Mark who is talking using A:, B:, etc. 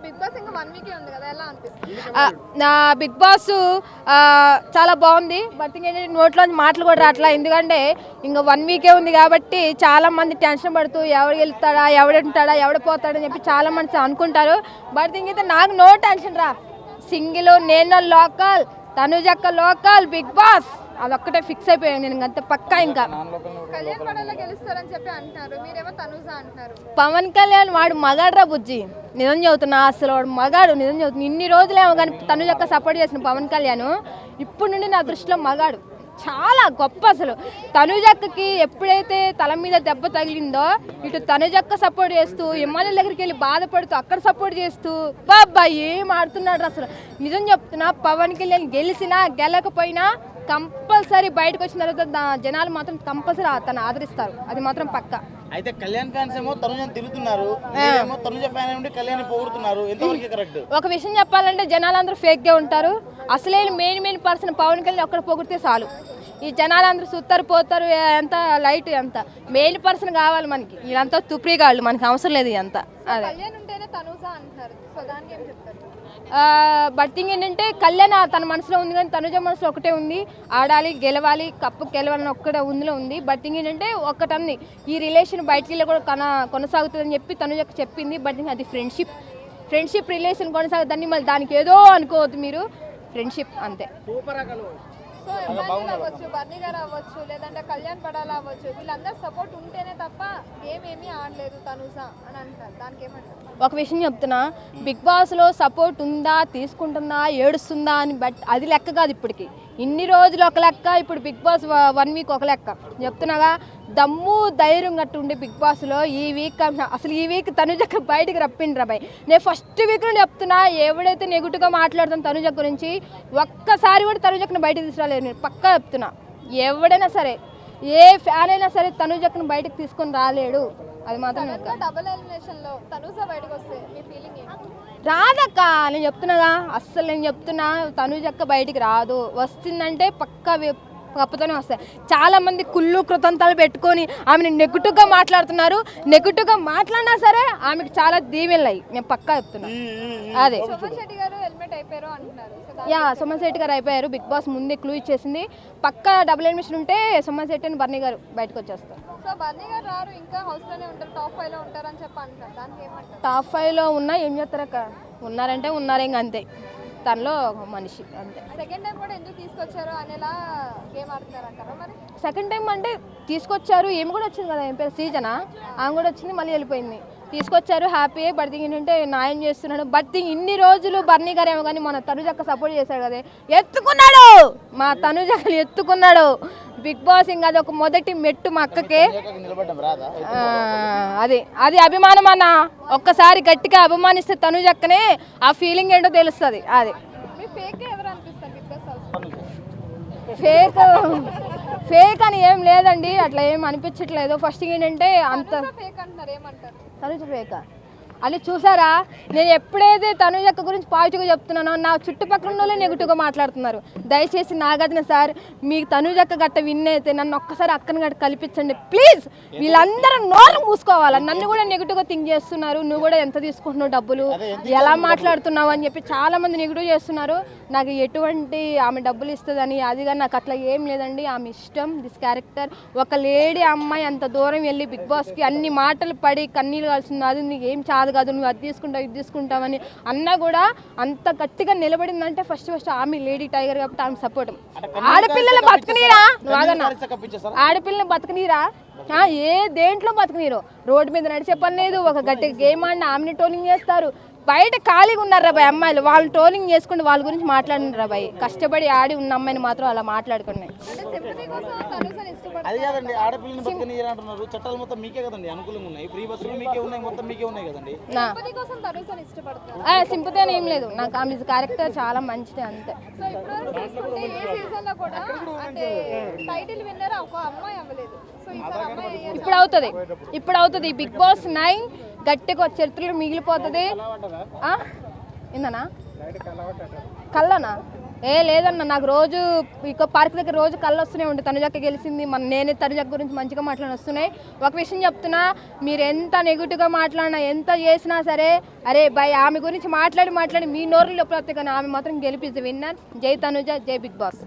A: Big boss ఇంకా 1 వీకే ఉంది కదా, ఎలా అనిపిస్తుంది?
B: నా బిగ్ బాస్ చాలా బాగుంది. బట్ ఏంటంటే నోట్లోంచి మాటలు కూడా రావట్లా. ఎందుకంటే ఇంకా 1 వీకే ఉంది కాబట్టి చాలా మంది టెన్షన్ పడుతూ ఎవడు వెళ్తాడా, ఎవడుంటాడా, ఎవడు పోతాడని చెప్పి చాలా మంది అనుకుంటారు. బట్ ఇంకైతే నాకు నో టెన్షన్ రా. సింగిల్ నేను లోకల్, తనుజక్క లోకల్, బిగ్ బాస్ అదొక్కటే ఫిక్స్ అయిపోయాను నేను. అంతే పక్కా. ఇంకా
A: కళ్యాణ్ పడాల గెలుస్తారని చెప్పి అంటున్నారు, మీరేమో తనుజ అంటున్నారు.
B: పవన్ కళ్యాణ్ వాడు మగాడ్రా బుజ్జి, నిజం చెబుతున్నా. అసలు వాడు మగాడు, నిజం చెబుతున్నా. ఇన్ని రోజులేమో కానీ తనుజక్క సపోర్ట్ చేసిన పవన్ కళ్యాణ్ ఇప్పుడు నుండి నా దృష్టిలో మగాడు. చాలా గొప్ప. అసలు తనుజక్కకి ఎప్పుడైతే తల మీద దెబ్బ తగిలిందో ఇటు తనుజక్క సపోర్ట్ చేస్తూ ఎమ్మెల్యే దగ్గరికి వెళ్ళి బాధపడుతూ అక్కడ సపోర్ట్ చేస్తూ బాబా ఏం ఆడుతున్నాడు అసలు. నిజం చెప్తున్నా, పవన్ కళ్యాణ్ గెలిచినా గెలకపోయినా కంపల్సరీ బయటకు వచ్చిన తర్వాత జనాలు మాత్రం కంపల్సరీ తను ఆదరిస్తారు. అది మాత్రం పక్క.
C: అయితే కళ్యాణ్ ఫ్యాన్స్ ఏమో తనుజని తిరుగుతున్నారు, మీరేమో తనుజ ఫ్యాన్ ఉండి కళ్యాణ్ పొగుడుతున్నారు. ఎంతవరకు కరెక్ట్?
B: ఒక విషయం చెప్పాలంటే జనాలందరూ ఫేక్ గా ఉంటారు. అసలే మెయిన్ పర్సన్ పవన్ కళ్యాణ్ ఒక్కడ పొగిడితే చాలు. ఈ జనాలందరూ సుత్తారు పోతారు. ఎంత లైట్, ఎంత మెయిన్ పర్సన్ కావాలి మనకి. వీళ్ళంతా తుప్రీగాళ్ళు, మనకి అవసరం లేదు ఇదంతా. అదే
A: కళ్యాణ్ ఉంటేనే తనుజ అంటారు, సో దానికి ఏం చెప్తారు?
B: బట్ థింగ్ ఏంటంటే కళ్యాణ్ తన మనసులో ఉంది కానీ తనుజ మనసులో ఒకటే ఉంది. ఆడాలి, గెలవాలి, కప్పు గెలవాలని ఒక్కటే ఉందిలో ఉంది. బట్ థింగ్ ఏంటంటే ఒక్కటంది, ఈ రిలేషన్ బయటికి కూడా కొనసాగుతుందని చెప్పి తనుజకు చెప్పింది. బట్ థింగ్ అది ఫ్రెండ్షిప్ రిలేషన్ కొనసాగుతుందని మళ్ళీ దానికి ఏదో అనుకోవద్దు మీరు. ఫ్రెండ్షిప్ అంతే.
A: సో ఎమ్మెల్యేలు అవ్వచ్చు, బర్నీ గారు అవ్వచ్చు, లేదంటే కళ్యాణ్ పడాల అవ్వచ్చు, వీళ్ళందరూ సపోర్ట్ ఉంటేనే తప్ప ఏమేమీ ఆడలేదు తనుజ అని అంటారు. దానికి ఏమంటారు?
B: ఒక విషయం చెప్తున్నా, బిగ్ బాస్లో సపోర్ట్ ఉందా, తీసుకుంటుందా, ఏడుస్తుందా అని. బట్ అది లెక్క కాదు. ఇప్పటికి ఇన్ని రోజులు ఒక లెక్క, ఇప్పుడు బిగ్ బాస్ 1 వీక్ ఒక లెక్క. చెప్తున్నాగా, దమ్ము ధైర్యం గట్టు ఉండే బిగ్ బాస్లో ఈ వీక్ అసలు ఈ వీక్ తనుజక్క బయటికి రప్పిండ్రా బాయ్. నేను ఫస్ట్ వీక్ నుండి చెప్తున్నా, ఎవడైతే నెగిటివ్గా మాట్లాడుతాను తనుజ గురించి ఒక్కసారి కూడా తనుజక్కను బయటకు తీసుకురాలేదు. నేను పక్కా చెప్తున్నా, ఎవడైనా సరే, ఏ ఫ్యాన్ అయినా సరే తనుజక్కను బయటకు తీసుకొని రాలేడు. అది మాత్రం
A: డబుల్ ఎలిమినేషన్ లో తనుజ బయటకు వస్తే మీ ఫీలింగ్ ఏంటి?
B: రాదక్క. నేను చెప్తున్నాగా, అస్సలు నేను చెప్తున్నా, తనుజక్క బయటికి రాదు. వస్తుందంటే పక్కా కప్పుతోనే వస్తాయి. చాలా మంది కుళ్ళు కృతంతాలు పెట్టుకొని ఆమెను నెగిటివ్గా మాట్లాడుతున్నారు. నెగిటివ్గా మాట్లాడినా సరే ఆమెకు చాలా దీవెనలయ్యి. నేను పక్కా చెప్తున్నా. అదే
A: సుమన్ శెట్టి గారు హెల్మెట్ అయిపోయారు అంటున్నారు.
B: సుమన్ శెట్టి గారు అయిపోయారు. బిగ్ బాస్ ముందే క్లూ ఇచ్చేసింది. పక్కా డబుల్ ఎలిమినేషన్ ఉంటే సుమన్ శెట్టి అని బర్నీ గారు బయటకు వచ్చేస్తారు.
A: సో బర్నీ గారు రారు, ఇంకా హౌస్ లోనే ఉంటారు, టాప్ 5 లో ఉంటారు అని చెప్పి అంటారు. దానికి ఏమంటారు?
B: టాప్ 5లో ఉన్నా ఏం చేస్తారక్క? ఉన్నారంటే ఉన్నారే, ఇంకా అంతే. తనలో ఒక మనిషి అంతే.
A: సెకండ్ టైం కూడా ఎందుకు తీసుకొచ్చారు అనేలా గేమ్ ఆడుతున్నారు అంటారా? మరి
B: సెకండ్ టైం అంటే తీసుకొచ్చారు. ఏమి కూడా వచ్చింది కదా, ఏం పేరు సీజనా, ఆమె కూడా వచ్చింది, మళ్ళీ వెళ్ళిపోయింది. తీసుకొచ్చారు, హ్యాపీ. బట్ థింగ్ ఏంటంటే న్యాయం చేస్తున్నాడు. బట్ థింగ్ ఇన్ని రోజులు బర్నీ గారు ఏమో కానీ మన తనుజక్క సపోర్ట్ చేశాడు కదా, ఎత్తుకున్నాడు. మా తనుజక్కని ఎత్తుకున్నాడు బిగ్ బాస్. ఇంకా అది ఒక మొదటి మెట్టు మా అక్కకే. అది అభిమానం అన్న. ఒక్కసారి గట్టిగా అభిమానిస్తే తనుజక్కనే ఆ ఫీలింగ్ ఏంటో తెలుస్తుంది. అది
A: మీ ఫేక్ ఎవరు అనిపిస్తారు బిగ్ బాస్ హౌస్?
B: ఫేక్ అని ఏం లేదండి, అట్లా ఏం అనిపించట్లేదు. ఫస్ట్ ఏంటంటే అంత
A: ఫేక్ అంటున్నారు, ఏమంటారు?
B: తనుజ ఫేకా అని చూసారా? నేను ఎప్పుడైతే తనుజక్క గురించి పాజిటివ్గా చెప్తున్నానో నా చుట్టుపక్కల వాళ్ళే నెగిటివ్గా మాట్లాడుతున్నారు. దయచేసి నా గదిన సార్, మీకు తనుజక్క గట్ట విన్నైతే నన్ను ఒక్కసారి అక్కని గట్ట కల్పించండి ప్లీజ్. వీళ్ళందరూ నోరు మూసుకోవాలి. నన్ను కూడా నెగిటివ్గా థింక్ చేస్తున్నారు. నువ్వు కూడా ఎంత తీసుకుంటున్నావు డబ్బులు, ఎలా మాట్లాడుతున్నావు అని చెప్పి చాలా మంది నెగిటివ్ చేస్తున్నారు. నాకు ఎటువంటి ఆమె డబ్బులు ఇస్తుందని అది కానీ నాకు అట్లా ఏం లేదండి. ఆమె ఇష్టం, దిస్ క్యారెక్టర్. ఒక లేడీ అమ్మాయి అంత దూరం వెళ్ళి బిగ్ బాస్కి అన్ని మాటలు పడి కన్నీళ్ళు కాల్సింది. అది నీకు ఏం చాలు కాదు, నువ్వు అది తీసుకుంటావు ఇది తీసుకుంటావని అన్నా కూడా అంత గట్టిగా నిలబడిందంటే ఫస్ట్ ఆమె లేడీ టైగర్ కాబట్టి ఆమె సపోర్ట్. ఆడపిల్లలు బతకనీరా, ఆడపిల్లని బతకనీరా, ఏ దేంట్లో బతకనీరు. రోడ్డు మీద నడిచే పని లేదు. ఒక గట్టిగా గేమ్ ఆడిన ఆమెని ట్రోలింగ్ చేస్తారు. బయట ఖాళీగా ఉన్నారు రా బాయ్ అమ్మాయిలు, వాళ్ళు ట్రోలింగ్ చేసుకుంటే వాళ్ళ గురించి మాట్లాడినారు రా బాయ్. కష్టపడి ఆడి ఉన్న అమ్మాయిని మాత్రం అలా మాట్లాడుకున్నాయి.
C: అది కాదండి, ఆడపిల్లని బతుకని అంటున్నారు. చట్టాలు మొత్తం మీకే కదండి అనుకూలంగా ఉన్నాయి. ఫ్రీ బస్సులు మీకే ఉన్నాయి, మొత్తం మీకే ఉన్నాయి కదండి.
B: సింపతి అని ఏం లేదు. నాకు ఆమె క్యారెక్టర్ చాలా మంచిది అంతే. ఇప్పుడు అవుతుంది బిగ్ బాస్ 9 గట్టిగా చరిత్రలో మిగిలిపోతుంది. ఏందనా కళ్ళనా లేదన్న, నాకు రోజు ఇక పార్క్ దగ్గర రోజు కళ్ళు వస్తూనే ఉంటాయి. తనుజక్క గెలిచింది, నేనే తనుజక్క గురించి మంచిగా మాట్లాడి వస్తున్నాయి. ఒక విషయం చెప్తున్నా, మీరు ఎంత నెగిటివ్గా మాట్లాడినా ఎంత చేసినా సరే, అరే బై ఆమె గురించి మాట్లాడి మీ నోరులో లోపల వస్తే కానీ ఆమె మాత్రం గెలిపిస్తుంది. విన్నర్ జై తనుజ, జై బిగ్ బాస్.